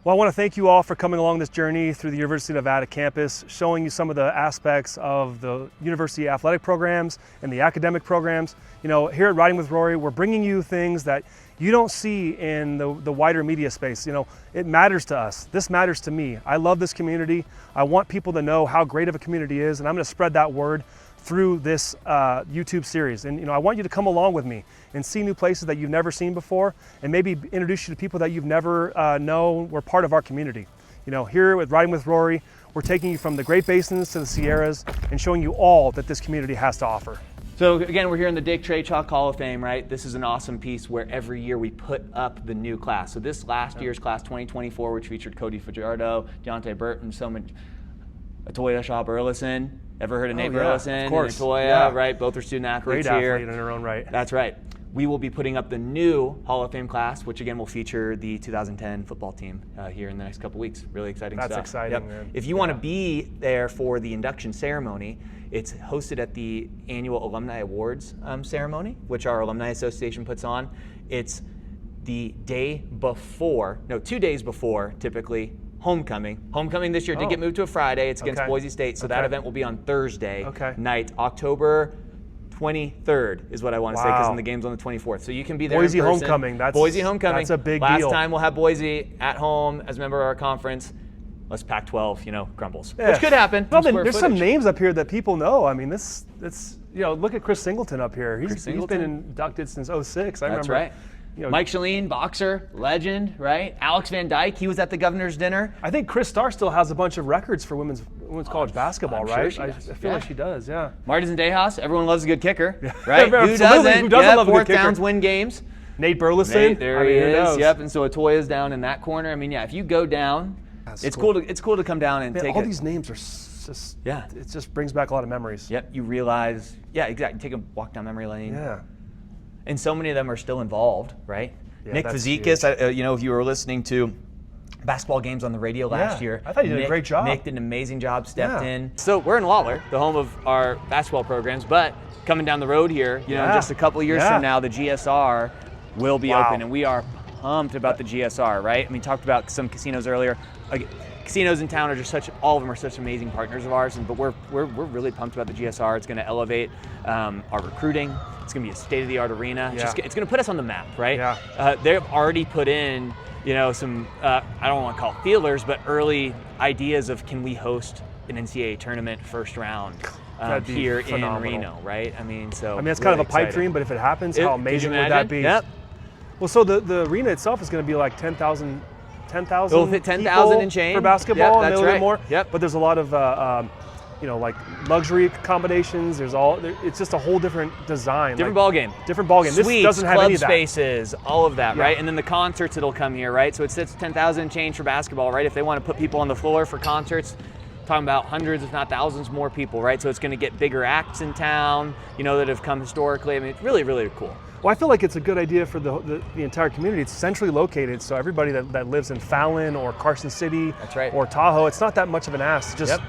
Well, I want to thank you all for coming along this journey through the University of Nevada campus, showing you some of the aspects of the university athletic programs and the academic programs. You know, here at Riding with Rory, we're bringing you things that you don't see in the wider media space. You know, it matters to us. This matters to me. I love this community. I want people to know how great of a community is, and I'm going to spread that word through this YouTube series. And I want you to come along with me and see new places that you've never seen before, and maybe introduce you to people that you've never known were part of our community. You know, here with Riding with Rory, we're taking you from the Great Basins to the Sierras and showing you all that this community has to offer. So again, we're here in the Trachok Hall of Fame, right? This is an awesome piece where every year we put up the new class. So this last year's class, 2024, which featured Cody Fajardo, Deontay Burton, so much, Atoya Shaw Burleson. Ever heard of Nate Burleson? Of course. And Atoya, right? Both are student athletes Great here. athlete in her own right. That's right. We will be putting up the new Hall of Fame class, which again will feature the 2010 football team here in the next couple weeks. Really exciting stuff. That's exciting, man. If you want to be there for the induction ceremony, it's hosted at the annual Alumni Awards ceremony, which our Alumni Association puts on. It's the day before, no, 2 days before, typically, homecoming. Homecoming this year did get moved to a Friday. It's against Boise State, so that event will be on Thursday night, October 23rd is what I want to say, because the game's on the 24th. So you can be there Boise in person. homecoming. Boise homecoming. That's a big Last deal. time we'll have Boise at home as a member of our conference. Let's Pac-12, grumbles, which could happen. Well, there's some names up here that people know. I mean, it's look at Chris Singleton up here. He's been inducted since '06. I remember. That's right. Mike Shalene, boxer, legend, right? Alex Van Dyke, he was at the governor's dinner. I think Chris Starr still has a bunch of records for women's college basketball, right? Sure I feel like she does, yeah. Marty Zendejas, everyone loves a good kicker, right? Absolutely. Who doesn't? Who doesn't love a good fourth kicker? downs win games. Nate Burleson. Nate, there he is. knows? Yep, and so Atoya's down in that corner. I mean, yeah, if you go down, it's cool to come down and take all these names are just, it just brings back a lot of memories. Yep, you realize, exactly. Take a walk down memory lane. Yeah. And so many of them are still involved, right? Yeah, Nick Fazekas, if you were listening to basketball games on the radio last year, I thought you did a great job. Nick did an amazing job, stepped in. So we're in Lawlor, the home of our basketball programs, but coming down the road here, just a couple of years from now, the GSR will be open, and we are pumped about the GSR, right? I mean, talked about some casinos earlier. Casinos in town are just all of them are such amazing partners of ours, but we're really pumped about the GSR. It's going to elevate our recruiting. It's going to be a state-of-the-art arena. It's going to put us on the map, right? Yeah. They've already put in, some, I don't want to call it feelers, but early ideas of, can we host an NCAA tournament first round here in Reno, right? I mean, it's really kind of a pipe dream, but if it happens, how amazing would that be? Yep. Well, so the arena itself is going to be like 10,000 It'll fit 10,000 and change for basketball, and a little bit more. Yep. But there's a lot of like luxury accommodations. It's just a whole different design. Different ball game. Different ball game. Suites, this doesn't have club any of that. Spaces, all of that, right? And then the concerts that'll come here, right? So it sits 10,000 and change for basketball, right? If they want to put people on the floor for concerts, talking about hundreds, if not thousands more people, right? So it's going to get bigger acts in town, that have come historically. I mean, it's really, really cool. Well, I feel like it's a good idea for the entire community. It's centrally located, so everybody that lives in Fallon or Carson City or Tahoe, it's not that much of an ask. Just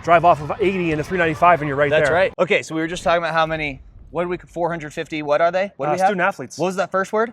drive off of 80 into 395 and you're right there. That's right. Okay, so we were just talking about how many, 450, what are they? What do we have? Student athletes. What was that first word?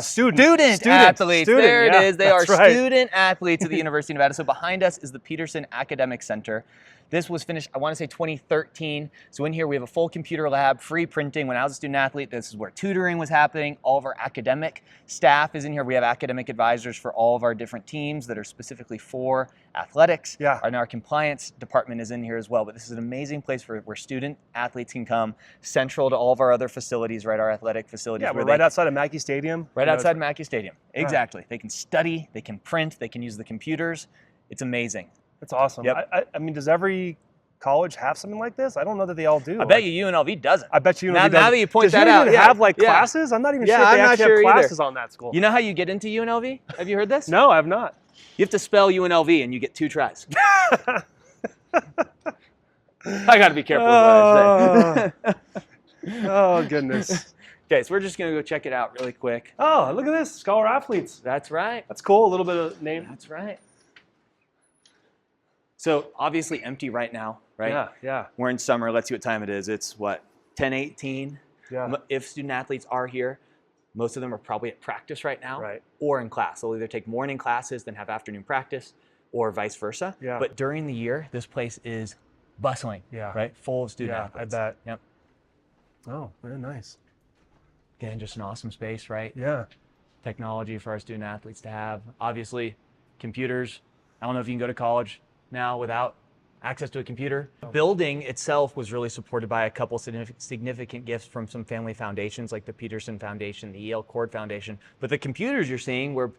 Student athletes. There it is. They are student right. athletes at the University of Nevada. So behind us is the Peterson Academic Center. This was finished, I want to say 2013. So in here we have a full computer lab, free printing. When I was a student athlete, this is where tutoring was happening. All of our academic staff is in here. We have academic advisors for all of our different teams that are specifically for athletics. Yeah. And our compliance department is in here as well. But this is an amazing place where student athletes can come, central to all of our other facilities, right? Our athletic facilities. Yeah, we're right outside of Mackey Stadium. Right outside Mackey Stadium. Exactly. They can study, they can print, they can use the computers. It's amazing. It's awesome. Yep. I mean, does every college have something like this? I don't know that they all do. I bet you UNLV doesn't. I bet you UNLV doesn't. Now that you point that out. Does UNLV have classes? I'm not even sure if they actually have classes on that school. You know how you get into UNLV? Have you heard this? No, I have not. You have to spell UNLV and you get 2 tries. I got to be careful with what I say. Oh, goodness. Okay, so we're just going to go check it out really quick. Oh, look at this. Scholar athletes. That's right. That's cool. A little bit of name. That's right. So obviously empty right now, right? Yeah. We're in summer. Let's see what time it is. It's what, 10:18? Yeah. If student athletes are here, Most of them are probably at practice right now Right. or in class. They'll either take morning classes, then have afternoon practice, or vice versa. Yeah. But during the year, this place is bustling, right? Full of student Yeah, athletes. I bet. Yep. Oh, very nice. Again, just an awesome space, right? Yeah. Technology for our student athletes to have. Obviously, computers. I don't know if you can go to college now without access to a computer. The building itself was really supported by a couple significant gifts from some family foundations like the Peterson Foundation, the E.L. Cord Foundation. But the computers you're seeing were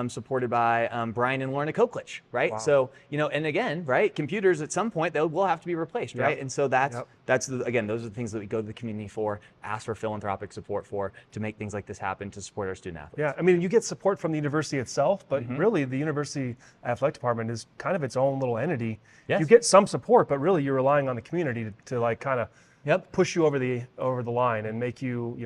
supported by Brian and Lorna Koklich, right? Wow. So, and again, right, computers at some point, they will have to be replaced, right? Yep. And so again, those are the things that we go to the community for, ask for philanthropic support for, to make things like this happen, to support our student athletes. Yeah, I mean, you get support from the university itself, but really the university athletic department is kind of its own little entity. Yes. You get some support, but really you're relying on the community to like kind of push you over the line and make you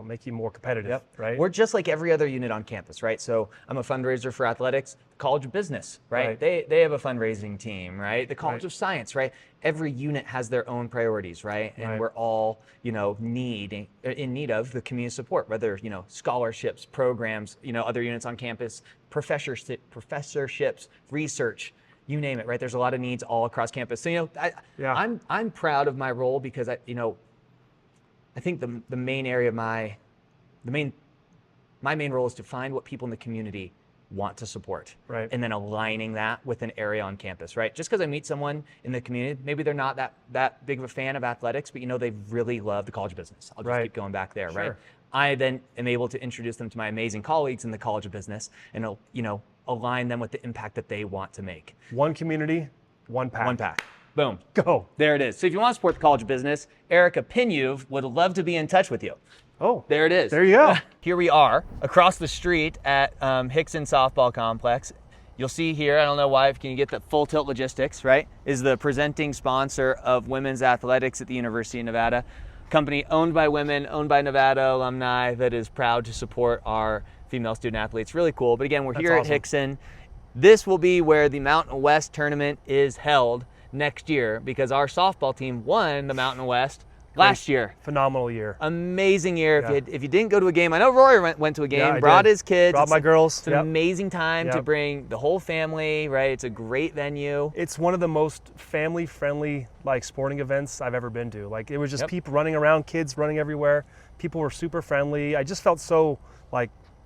make you more competitive, right? We're just like every other unit on campus, right? So I'm a fundraiser for athletics, the College of Business, right? They have a fundraising team, right? The College of Science, right? Every unit has their own priorities, right? And we're all, in need of the community support, whether, scholarships, programs, other units on campus, professorships, research, you name it, right? There's a lot of needs all across campus. So, I'm proud of my role because I think the main area of my main role is to find what people in the community want to support, right? And then aligning that with an area on campus, right? Just because I meet someone in the community, maybe they're not that big of a fan of athletics, but they really love the College of Business. I'll just keep going back there, right? I then am able to introduce them to my amazing colleagues in the College of Business, and align them with the impact that they want to make. One community, one pack. One pack. Boom. Go. There it is. So if you want to support the College of Business, Erica Pinuve would love to be in touch with you. Oh. There it is. There you go. Here we are across the street at Hickson Softball Complex. You'll see here, I don't know why, can you get the Full Tilt Logistics, right? Is the presenting sponsor of women's athletics at the University of Nevada. Company owned by women, owned by Nevada alumni, that is proud to support our female student athletes. Really cool. But again, we're here at Hickson. This will be where the Mountain West tournament is held next year because our softball team won the Mountain West last year. Phenomenal year. Amazing year. Yeah. If you didn't go to a game, I know Rory went to a game, brought his kids. Brought my girls. It's an amazing time to bring the whole family, right? It's a great venue. It's one of the most family-friendly sporting events I've ever been to. It was just people running around, kids running everywhere. People were super friendly. I just felt so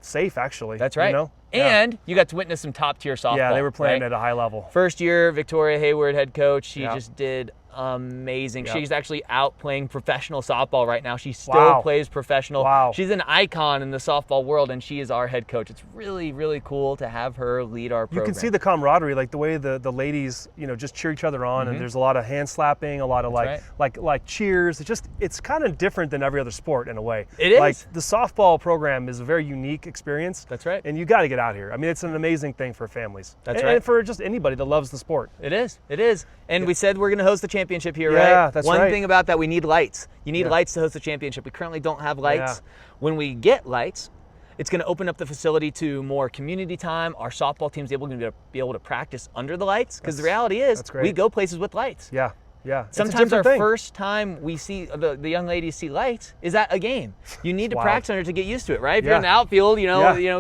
safe, actually. That's right. And you got to witness some top-tier softball. Yeah, they were playing at a high level. First year, Victoria Hayward, head coach, she just did amazing. She's actually out playing professional softball right now. She still plays professional. Wow. She's an icon in the softball world, and she is our head coach. It's really, really cool to have her lead our program. You can see the camaraderie, the way the ladies, just cheer each other on, and there's a lot of hand slapping, a lot of like cheers. It's kind of different than every other sport in a way. It is. The softball program is a very unique experience. That's right. And you got to get out here. I mean, it's an amazing thing for families. That's right. And for just anybody that loves the sport. It is. It is. And we said we're going to host the championship here, right? Yeah, that's right. One thing about that, we need lights. You need lights to host the championship. We currently don't have lights. When we get lights, it's going to open up the facility to more community time. Our softball team's able to be able to practice under the lights because the reality is we go places with lights. Yeah. Yeah. Sometimes our first time we see the young ladies see lights is at a game. You need to practice under to get used to it, right? If you're in the outfield,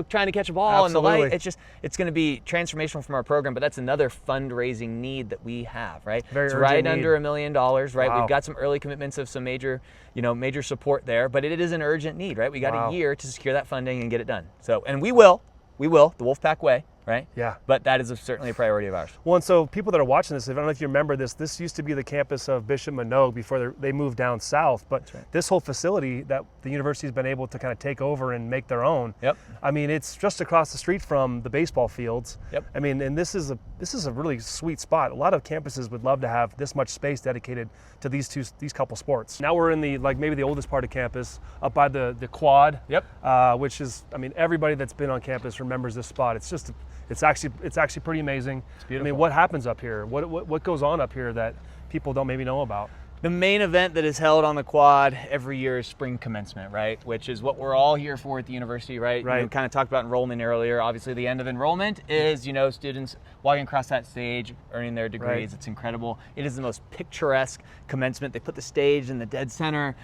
trying to catch a ball and the light, it's going to be transformational from our program. But that's another fundraising need that we have, right? Very urgent right need. under $1 million, right? Wow. We've got some early commitments of some major support there, but it is an urgent need, right? We got a year to secure that funding and get it done. So, and we will, the Wolfpack way. Right? Yeah. But that is certainly a priority of ours. Well, and so people that are watching this, I don't know if you remember this used to be the campus of Bishop Manogue before they moved down south. But this whole facility that the university's been able to kind of take over and make their own. Yep. I mean, it's just across the street from the baseball fields. Yep. I mean, and this is a really sweet spot. A lot of campuses would love to have this much space dedicated to these couple sports. Now we're in the maybe the oldest part of campus, up by the quad. Yep. Which is, I mean, everybody that's been on campus remembers this spot. It's actually pretty amazing. It's beautiful. I mean, what happens up here? What goes on up here that people don't maybe know about? The main event that is held on the quad every year is spring commencement, right? Which is what we're all here for at the university, right? Right. We kind of talked about enrollment earlier. Obviously, the end of enrollment is, students walking across that stage, earning their degrees. Right. It's incredible. It is the most picturesque commencement. They put the stage in the dead center,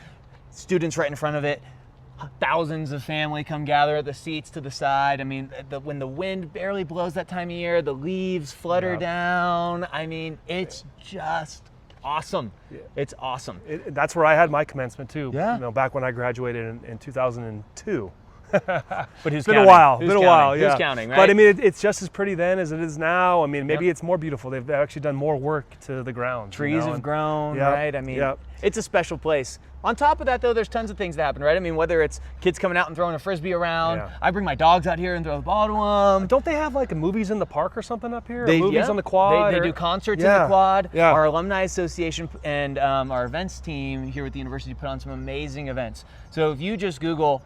students right in front of it. thousands of family come gather at the seats to the side. I mean, when the wind barely blows that time of year, the leaves flutter down. I mean, it's just awesome. Yeah. It's awesome. That's where I had my commencement too. Yeah. You know, back when I graduated in 2002. But who's been counting? a while. Who's been a counting? while. Yeah. Who's counting? Right. But I mean, it's just as pretty then as it is now. I mean, maybe it's more beautiful. They've actually done more work to the ground. Trees have grown, right? I mean, it's a special place. On top of that, though, there's tons of things that happen, right? I mean, whether it's kids coming out and throwing a frisbee around, I bring my dogs out here and throw the ball to them. Don't they have like movies in the park or something up here? Movies on the quad? They do concerts in the quad. Yeah. Our alumni association and our events team here at the university put on some amazing events. So if you just Google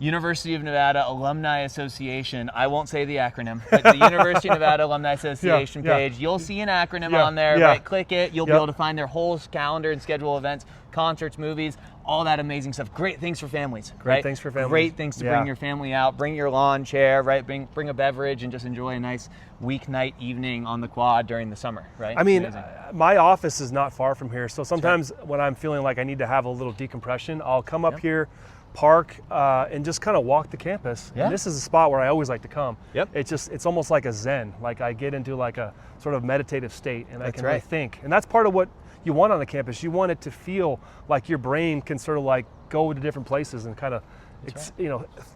University of Nevada Alumni Association, I won't say the acronym, but the University of Nevada Alumni Association page, you'll see an acronym on there, right? Click it, you'll be able to find their whole calendar and schedule of events, concerts, movies, all that amazing stuff. Great things for families, Great things for families. Great things to bring your family out, bring your lawn chair, right? Bring a beverage and just enjoy a nice weeknight evening on the quad during the summer, right? I mean, my office is not far from here, so sometimes when I'm feeling like I need to have a little decompression, I'll come up here, park, and just kind of walk the campus. And this is a spot where I always like to come. It's almost like a zen. Like I get into like a sort of meditative state, and I can really think. And that's part of what you want on the campus. You want it to feel like your brain can sort of like go to different places and kind of,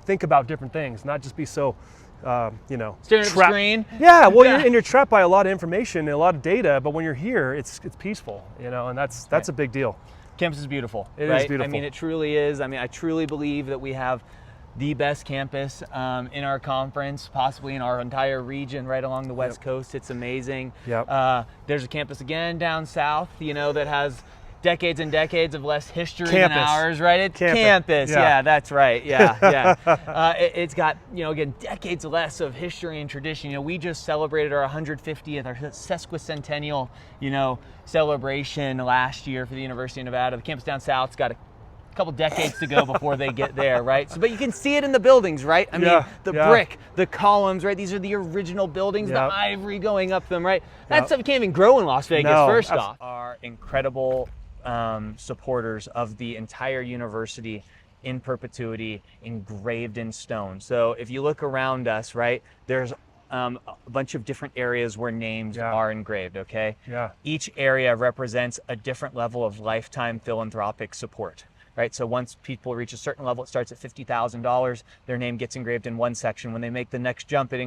think about different things, not just be so, staring at the screen. Yeah, well, you're trapped by a lot of information and a lot of data. But when you're here, it's peaceful, and that's a big deal. Campus is beautiful. It is beautiful. I mean, it truly is. I mean, I truly believe that we have the best campus in our conference, possibly in our entire region, right along the West Coast. It's amazing. There's a campus again down south, that has decades and decades of less history than ours, right? It's campus. Yeah, that's right. Yeah. It's got, again, decades less of history and tradition. We just celebrated our 150th, our sesquicentennial, celebration last year for the University of Nevada. The campus down south's got a couple decades to go before they get there, right? So, but you can see it in the buildings, right? I mean, the brick, the columns, right? These are the original buildings, the ivory going up them, right? That stuff can't even grow in Las Vegas, first off. Our incredible supporters of the entire university in perpetuity, engraved in stone. So if you look around us, right, there's a bunch of different areas where names are engraved, okay? Each area represents a different level of lifetime philanthropic support, right? So once people reach a certain level, it starts at $50,000, their name gets engraved in one section. When they make the next jump, it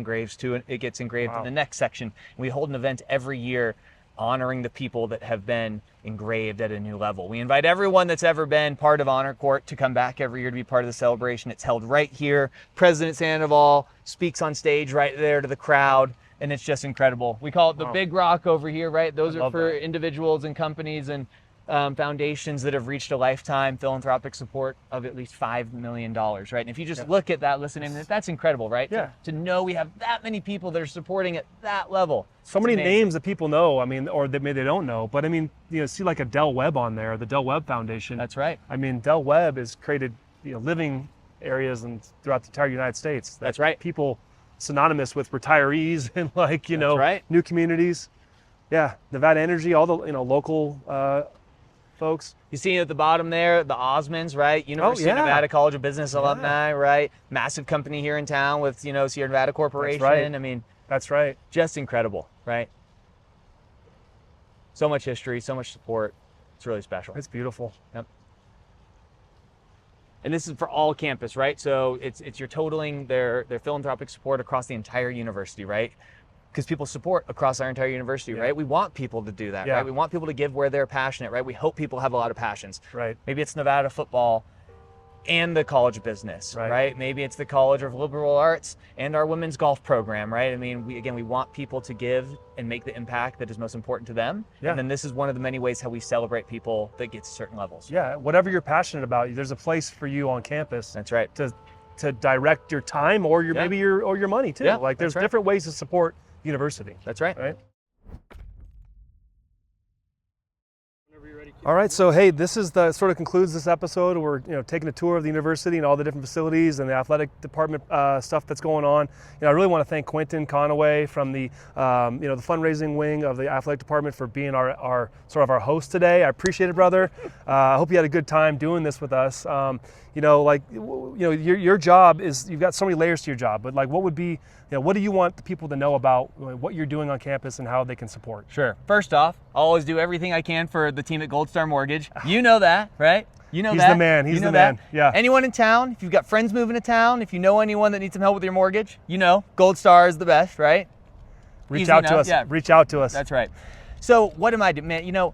gets engraved in the next section. And we hold an event every year honoring the people that have been engraved at a new level. We invite everyone that's ever been part of Honor Court to come back every year to be part of the celebration. It's held right here. President Sandoval speaks on stage right there to the crowd, and it's just incredible. We call it the Big Rock over here, right? Those are for individuals and companies and foundations that have reached a lifetime philanthropic support of at least $5 million, right? And if you just look at that, listen to it, that's incredible, right? To know we have that many people that are supporting at that level. So many names that people know, I mean, or that maybe they don't know, but I mean, see like a Del Webb on there, the Del Webb Foundation. That's right. I mean, Del Webb has created, living areas throughout the entire United States. That's right. People synonymous with retirees and like, new communities. Yeah, Nevada Energy, all the, local folks. You see at the bottom there, the Osmonds, right? University of Nevada College of Business alumni, right? Massive company here in town with, Sierra Nevada Corporation. That's right. I mean, that's right. Just incredible, right? So much history, so much support. It's really special. It's beautiful. Yep. And this is for all campus, right? So you're totaling their philanthropic support across the entire university, right? Because people support across our entire university, right? We want people to do that, right? We want people to give where they're passionate, right? We hope people have a lot of passions. Right. Maybe it's Nevada football and the College of Business, right? Maybe it's the College of Liberal Arts and our women's golf program, right? I mean, we want people to give and make the impact that is most important to them. And then this is one of the many ways how we celebrate people that get to certain levels. Yeah, whatever you're passionate about, there's a place for you on campus. That's right. To direct your time or maybe your money too. Like there's different ways to support university. That's right. All right, so hey, this is sort of concludes this episode. We're taking a tour of the university and all the different facilities and the athletic department stuff that's going on. I really want to thank Quinton Conaway from the the fundraising wing of the athletic department for being our host today. I appreciate it, brother. I hope you had a good time doing this with us. like, your job is, you've got so many layers to your job, but like, what would be, what do you want the people to know about what you're doing on campus and how they can support? Sure. First off, I'll always do everything I can for the team at Gold Star Mortgage. You know that, right? You know He's that. the man. He's the man. Yeah. Anyone in town, if you've got friends moving to town, if you know anyone that needs some help with your mortgage, Gold Star is the best, right? Reach out to us. Yeah. Reach out to us. That's right. So what am I doing? Man,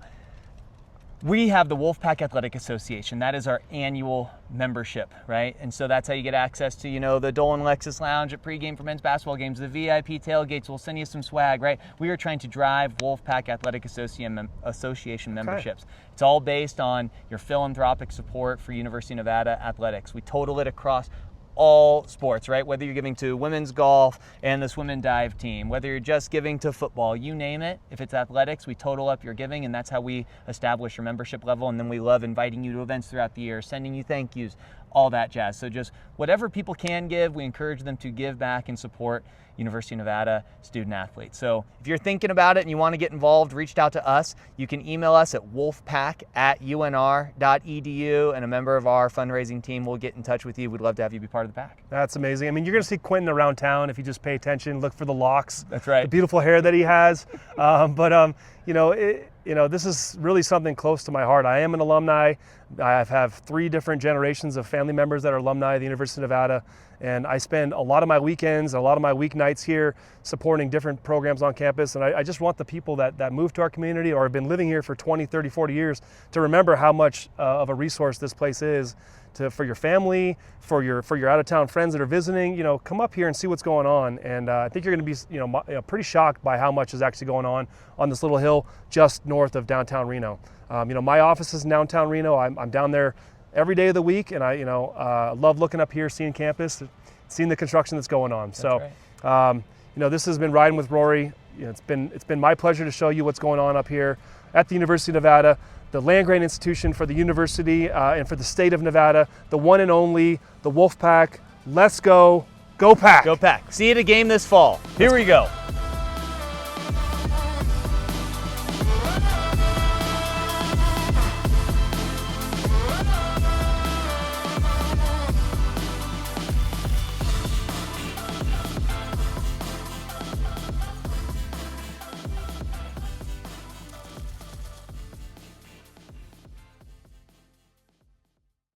we have the Wolfpack Athletic Association. That is our annual membership, right? And so that's how you get access to, the Dolan Lexus Lounge at pregame for men's basketball games, the VIP tailgates. We'll send you some swag, right? We are trying to drive Wolfpack Athletic Association memberships. It's all based on your philanthropic support for University of Nevada athletics. We total it across all sports, right? Whether you're giving to women's golf and the swim and dive team, whether you're just giving to football, you name it. If it's athletics, we total up your giving, and that's how we establish your membership level. And then we love inviting you to events throughout the year, sending you thank yous, all that jazz. So just whatever people can give, we encourage them to give back and support University of Nevada student athletes. So if you're thinking about it and you want to get involved, reach out to us. You can email us at wolfpack@unr.edu, and a member of our fundraising team will get in touch with you. We'd love to have you be part of the pack. That's amazing. I mean, you're going to see Quinton around town if you just pay attention, look for the locks. That's right. The beautiful hair that he has. This is really something close to my heart. I am an alumni. I have 3 different generations of family members that are alumni of the University of Nevada, and I spend a lot of my weekends, a lot of my weeknights here supporting different programs on campus. And I just want the people that move to our community or have been living here for 20, 30, 40 years to remember how much of a resource this place is for your family, for your out-of-town friends that are visiting. Come up here and see what's going on. And I think you're going to be pretty shocked by how much is actually going on this little hill just north of downtown Reno. My office is in downtown Reno. I'm down there every day of the week, and I love looking up here, seeing campus, seeing the construction that's going on. That's right. This has been Riding with Rory. It's been my pleasure to show you what's going on up here at the University of Nevada, the land-grant institution for the university and for the state of Nevada, the one and only, the Wolfpack. Let's go, go Pack! Go Pack. See you at a game this fall. Here we go.